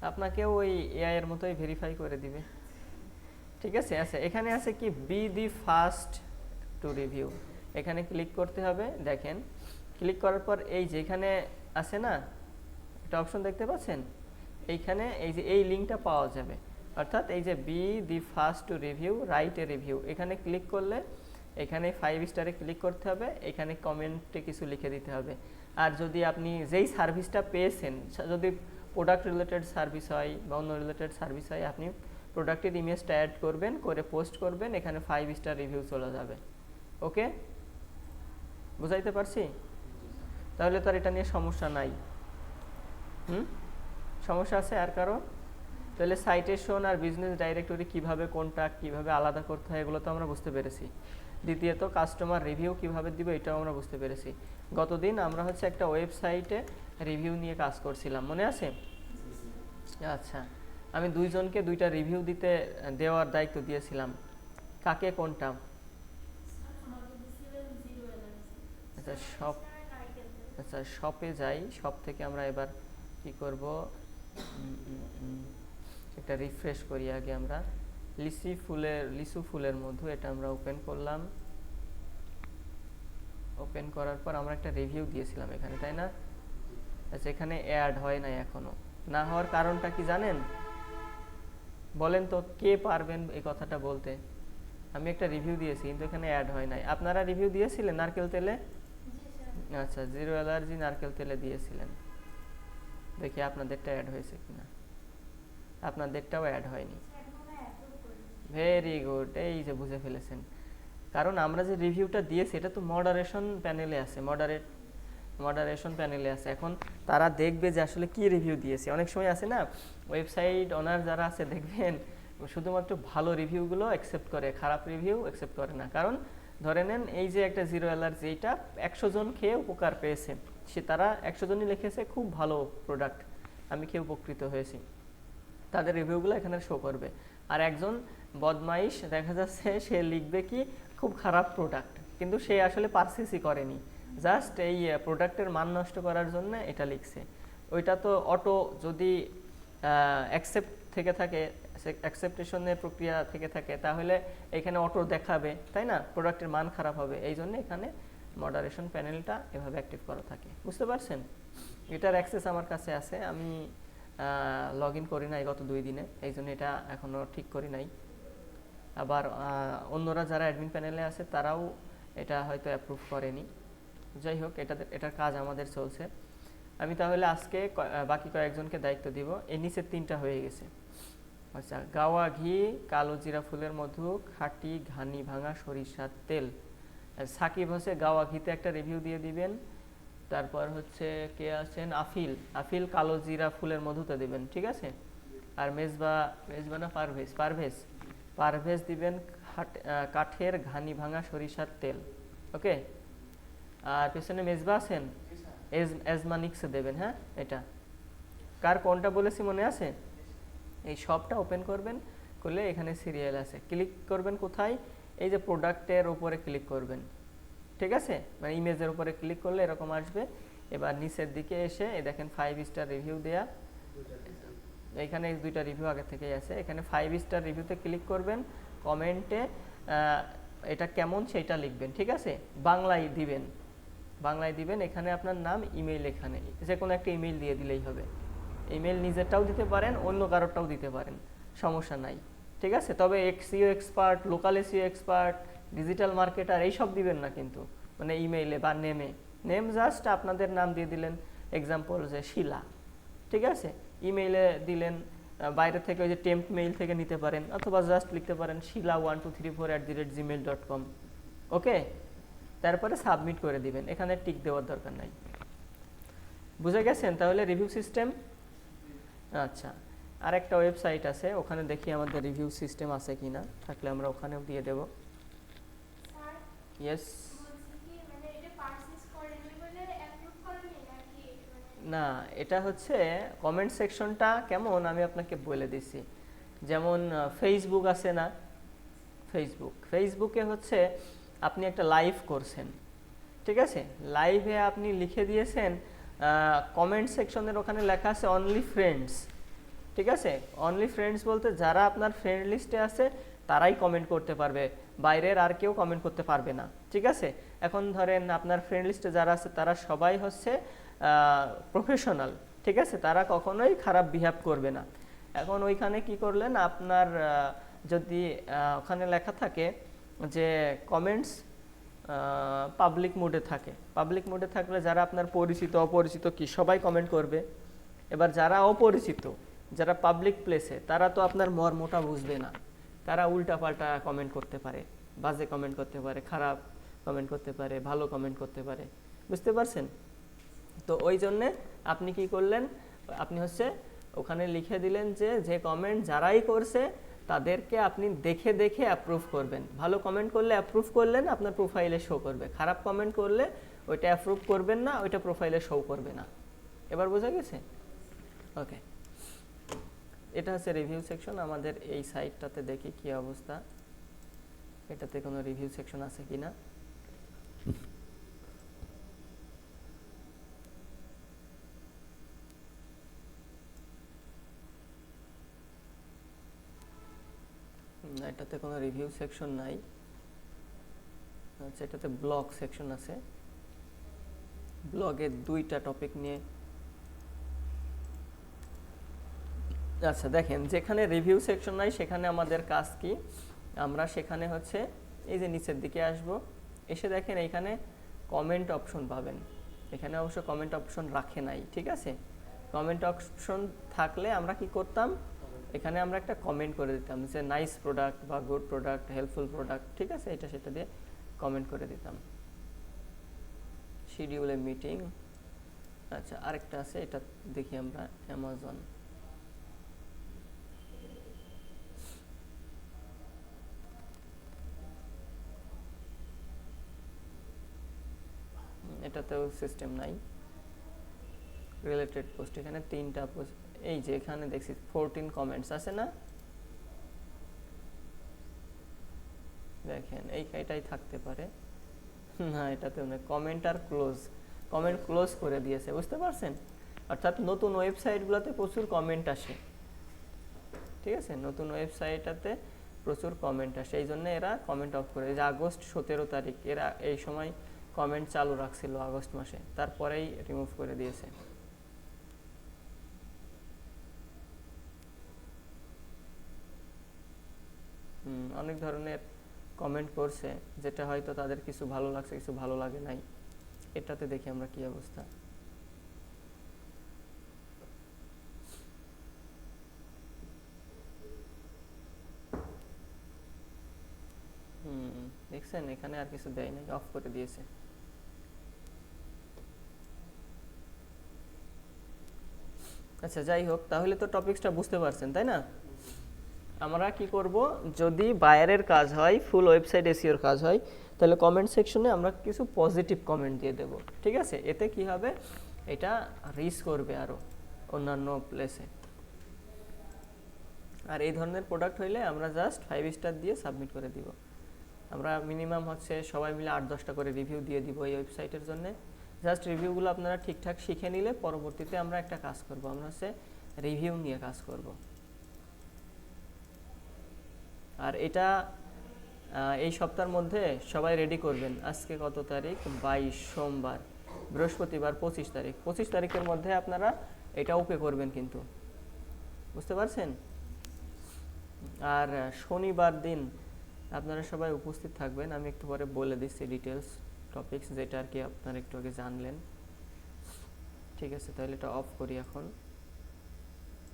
আপনাকেও ওই এআই এর মতোই ভেরিফাই করে দিবে। ঠিক আছে? আচ্ছা, এখানে আছে কি be the first to review, এখানে ক্লিক করতে হবে। দেখেন, ক্লিক করার পর এই যে এখানে আছে না একটা অপশন দেখতে পাচ্ছেন, এইখানে এই যে এই লিঙ্কটা পাওয়া যাবে, অর্থাৎ এই যে be the first to review, write a review, এখানে ক্লিক করলে এখানে 5 স্টারে ক্লিক করতে হবে, এখানে কমেন্টে কিছু লিখে দিতে হবে। আর যদি আপনি যেই সার্ভিসটা পেয়েছেন, যদি প্রোডাক্ট রিলেটেড সার্ভিস হয় বা অন্য রিলেটেড সার্ভিস হয়, আপনি প্রোডাক্টের ইমেজটা অ্যাড করবেন, করে পোস্ট করবেন, এখানে 5 স্টার রিভিউ চলে যাবে। ওকে, বুঝাইতে পারছি? তাহলে তো আর এটা নিয়ে সমস্যা নাই। সমস্যা আছে আর কারো? তাহলে সাইটেশন আর বিজনেস ডাইরেক্টরি কিভাবে কোনটা কিভাবে আলাদা করতে হয় এগুলো তো আমরা বুঝতে পেরেছি। দ্বিতীয়ত কাস্টমার রিভিউ কিভাবে দিব এটাও আমরা বুঝতে পেরেছি। গতদিন আমরা হচ্ছে একটা ওয়েবসাইটে রিভিউ নিয়ে কাজ করছিলাম, মনে আছে? আচ্ছা, আমি 2 জনকে 2টা রিভিউ দেওয়ার দায়িত্ব দিয়েছিলাম। কাকে কোনটা? আচ্ছা, শপে যাই। শপ থেকে আমরা এবার কি করব, একটা রিফ্রেশ করি আগে। আমরা লিচু ফুলের মধু, এটা আমরা ওপেন করলাম। ওপেন করার পর আমরা একটা রিভিউ দিয়েছিলাম এখানে, তাই না? আচ্ছা, এখানে অ্যাড হয় নাই এখনো। না হওয়ার কারণটা কি জানেন? বলেন তো, কে পারবেন এই কথাটা বলতে? আমি একটা রিভিউ দিয়েছি কিন্তু এখানে অ্যাড হয় নাই। আপনারা রিভিউ দিয়েছিলেন নারকেল তেলে? আচ্ছা, জিরো অ্যালার্জি নারকেল তেলে দিয়েছিলেন। দেখি আপনাদেরটা অ্যাড হয়েছে কিনা। আপনাদেরটাও অ্যাড হয়নি। ভেরি গুড, এই যে বুঝে ফেলেছেন। কারণ আমরা যে রিভিউটা দিয়েছি এটা তো মডারেশন প্যানেলে আছে, মডারেশন প্যানেলে আছে। এখন তারা দেখবে যে আসলে কি রিভিউ দিয়েছে। অনেক সময় আছে না, ওয়েবসাইট ওনার যারা আছে দেখবেন শুধুমাত্র ভালো রিভিউগুলো অ্যাকসেপ্ট করে, খারাপ রিভিউ অ্যাকসেপ্ট করে না। কারণ ধরে নেন এই যে একটা জিরো অ্যালার্জি, এইটা 100 জন খেয়ে উপকার পেয়েছে, তারা 100 জনই লিখেছে খুব ভালো প্রোডাক্ট, আমি খেয়ে উপকৃত হয়েছি, তাদের রিভিউগুলো এখানে শো করবে। আর একজন বদমাইশ দেখা যাচ্ছে সে লিখবে কি খুব খারাপ প্রোডাক্ট, কিন্তু সে আসলে পারচেসই করেনি, জাস্ট এই প্রোডাক্টের মান নষ্ট করার জন্য এটা লিখছে। ওইটা তো অটো যদি অ্যাকসেপ্ট থেকে থাকে, অ্যাকসেপ্টেশনের প্রক্রিয়া থেকে থাকে, তাহলে এখানে অটো দেখাবে, তাই না? প্রোডাক্টের মান খারাপ হবে, এই জন্য এখানে মডারেশন প্যানেলটা এভাবে অ্যাক্টিভ করা থাকে। বুঝতে পারছেন? এটার অ্যাক্সেস আমার কাছে আছে, আমি লগ ইন করি নাই গত 2 দিনে, এই জন্য এটা এখনও ঠিক করি নাই। আবার অন্যরা যারা অ্যাডমিন প্যানেলে আছে তারাও এটা হয়তো অ্যাপ্রুভ করেনি। যাই হোক, এটার কাজ আমাদের চলছে। আমি তাহলে আজকে বাকি কয়েকজনকে দায়িত্ব দিব। এই নিচের 3টা হয়ে গেছে। আচ্ছা, গাওয়া ঘি, কালো জিরা ফুলের মধু, খাঁটি ঘানি ভাঙা সরিষার তেল। সাকিব হচ্ছে গাওয়া ঘিতে একটা রিভিউ দিয়ে দিবেন। তারপর হচ্ছে কে আছেন, আফিল কালো জিরা ফুলের মধুতে দিবেন, ঠিক আছে? আর মেজবা না পারভেজ দিবেন কাঠের ঘানি ভাঙা সরিষার তেল। ওকে, আর পেছনে মেজবা আছেন, এজমানিক্স দেবেন। হ্যাঁ, এটা কার কোনটা বলেছি মনে আছে? এই সবটা ওপেন করবেন, করলে এখানে সিরিয়াল আছে, ক্লিক করবেন কোথায়? এই যে প্রোডাক্টের উপরে ক্লিক করবেন, ঠিক আছে? মানে ইমেজের উপরে ক্লিক করলে এরকম আসবে। এবার নিচের দিকে এসে এই দেখেন 5 স্টার রিভিউ দেয়া, এখানে 2টা রিভিউ আগে থেকেই আছে। এখানে 5 স্টার রিভিউতে ক্লিক করবেন, কমেন্টে এটা কেমন সেটা লিখবেন, ঠিক আছে? বাংলায় দিবেন। এখানে আপনার নাম, ইমেইল, এখানে যে কোনো একটা ইমেইল দিয়ে দিলেই হবে। ইমেইল নিজেরটাও দিতে পারেন, অন্য কারোরটাও দিতে পারেন, সমস্যা নাই, ঠিক আছে? তবে Axio expert, local SEO expert, digital marketer এইসব দিবেন না কিন্তু, মানে ইমেইলে বা নেম জাস্ট আপনাদের নাম দিয়ে দিলেন, এক্সাম্পল যে শিলা, ঠিক আছে? ইমেইলে দিলেন, বাইরে থেকে ওই যে টেম্প মেইল থেকে নিতে পারেন, অথবা জাস্ট লিখতে পারেন shila1234@gmail.com। ওকে, তারপরে সাবমিট করে দিবেন, এখানে টিক দেওয়ার দরকার নাই। বুঝে গেছেন তাহলে রিভিউ সিস্টেম? আচ্ছা, আর একটা ওয়েবসাইট আছে, ওখানে দেখি আমাদের রিভিউ সিস্টেম আছে কিনা, থাকলে আমরা ওখানেও দিয়ে দেব। ইয়েস, না এটা হচ্ছে কমেন্ট সেকশনটা কেমন আমি আপনাকে বলে দিছি। যেমন ফেসবুক আছে না, ফেসবুকে হচ্ছে আপনি একটা লাইভ করছেন, ঠিক আছে? লাইভে আপনি লিখে দিয়েছেন, কমেন্ট সেকশনের ওখানে লেখা আছে অনলি ফ্রেন্ডস, ঠিক আছে? অনলি ফ্রেন্ডস বলতে যারা আপনার ফ্রেন্ড লিস্টে আছে তারাই কমেন্ট করতে পারবে, বাইরের আর কেউ কমেন্ট করতে পারবে না, ঠিক আছে? এখন ধরেন আপনার ফ্রেন্ড লিস্টে যারা আছে তারা সবাই হচ্ছে প্রফেশনাল, ঠিক আছে? তারা কখনোই খারাপ বিহেভ করবে না। এখন ওইখানে কি করলেন, আপনার যদি ওখানে লেখা থাকে যে কমেন্টস পাবলিক মোডে থাকে, পাবলিক মোডে থাকলে যারা আপনার পরিচিত অপরিচিত কি সবাই কমেন্ট করবে। এবার যারা অপরিচিত, যারা পাবলিক প্লেসে, তারা তো আপনার মর্মটা বুঝবে না, তারা উল্টাপাল্টা কমেন্ট করতে পারে, বাজে কমেন্ট করতে পারে, খারাপ কমেন্ট করতে পারে, ভালো কমেন্ট করতে পারে, বুঝতে পারছেন? তো ওই জন্যে আপনি কি করলেন, আপনি হচ্ছে ওখানে লিখে দিলেন যে কমেন্ট যারাই করছে তাদেরকে আপনি দেখে দেখে অ্যাপ্রুভ করবেন। ভালো কমেন্ট করলে অ্যাপ্রুভ করলেন, আপনার প্রোফাইলে শো করবে। খারাপ কমেন্ট করলে ওইটা অ্যাপ্রুভ করবেন না, ওইটা প্রোফাইলে শো করবে না। এবার বোঝা গেছে? ওকে, এটা হচ্ছে রিভিউ সেকশন। আমাদের এই সাইটটাতে দেখি কি অবস্থা, এটাতে কোনো রিভিউ সেকশন আছে কিনা। এটাতে কোনো রিভিউ সেকশন নাই। আচ্ছা, এটাতে ব্লগ সেকশন আছে, ব্লগে 2টা টপিক নিয়ে। আচ্ছা দেখেন, যেখানে রিভিউ সেকশন নাই সেখানে আমাদের কাজ কি, আমরা সেখানে হচ্ছে এই যে নিচের দিকে আসব, এসে দেখেন এইখানে কমেন্ট অপশন পাবেন। এখানে অবশ্য কমেন্ট অপশন রাখে নাই, ঠিক আছে? কমেন্ট অপশন থাকলে আমরা কি করতাম, এখানে আমরা একটা কমেন্ট করে দিতাম যে নাইস প্রোডাক্ট বা গুড প্রোডাক্ট, হেল্পফুল প্রোডাক্ট, ঠিক আছে, এটা সেটা দিয়ে কমেন্ট করে দিতাম। শিডিউল এ মিটিং। আচ্ছা, আরেকটা আছে, এটা দেখি আমরা, অ্যামাজন। এটাতেও সিস্টেম নাই। রিলেটেড পোস্ট, এখানে 3টা পোস্ট, এই যে এখানে দেখছি 14 কমেন্টস আছে না, দেখেন এইটাই থাকতে পারে। না, এটাতেও না, কমেন্ট আর ক্লোজ, কমেন্ট ক্লোজ করে দিয়েছে, বুঝতে পারছেন? অর্থাৎ নতুন ওয়েবসাইটগুলোতে প্রচুর কমেন্ট আসে, ঠিক আছে, নতুন ওয়েবসাইটটাতে প্রচুর কমেন্ট আসে, এই জন্য এরা কমেন্ট অফ করে। যে আগস্ট 17 তারিখ এরা এই সময় কমেন্ট চালু রাখছিল আগস্ট মাসে, তারপরেই রিমুভ করে দিয়েছে। অনেক ধরনের কমেন্ট করছে, যেটা হয়তো তাদের কিছু ভালো লাগছে, কিছু ভালো লাগে নাই। এটাতে দেখি আমরা কি অবস্থা। দেখছেন, এখানে আর কিছু দেয় নাই, অফ করে দিয়েছে। আচ্ছা, যাই হোক, তাহলে তো টপিকসটা বুঝতে পারছেন, তাই না? আমরা কি করব, যদি বায়ারের কাজ হয়, ফুল ওয়েবসাইট এসইওর কাজ হয়, তাহলে কমেন্ট সেকশনে আমরা কিছু পজিটিভ কমেন্ট দিয়ে দেব, ঠিক আছে? এতে কি হবে, এটা রিচ করবে আরো অন্যান্য প্লেসে। আর এই ধরনের প্রোডাক্ট হইলে আমরা জাস্ট 5 স্টার দিয়ে সাবমিট করে দিব। আমরা মিনিমাম হচ্ছে সবাই মিলে 8-10টা করে রিভিউ দিয়ে দিব এই ওয়েবসাইটের জন্য। জাস্ট রিভিউগুলো আপনারা ঠিকঠাক শিখে নিলে পরবর্তীতে আমরা একটা কাজ করব, আমরা হচ্ছে রিভিউ নিয়ে কাজ করব। আর এটা এই সপ্তাহের মধ্যে সবাই রেডি করবেন। আজকে কত তারিখ? 22, সোমবার। বৃহস্পতিবার 25 তারিখ। 25 তারিখের মধ্যে আপনারা এটা ওকে করবেন কিন্তু, বুঝতে পারছেন? আর শনিবার দিন আপনারা সবাই উপস্থিত থাকবেন। আমি একটু পরে বলে দিচ্ছি ডিটেলস টপিকস, যেটা আর কি আপনারা একটু আগে জানলেন। ঠিক আছে, তাহলে এটা অফ করি এখন।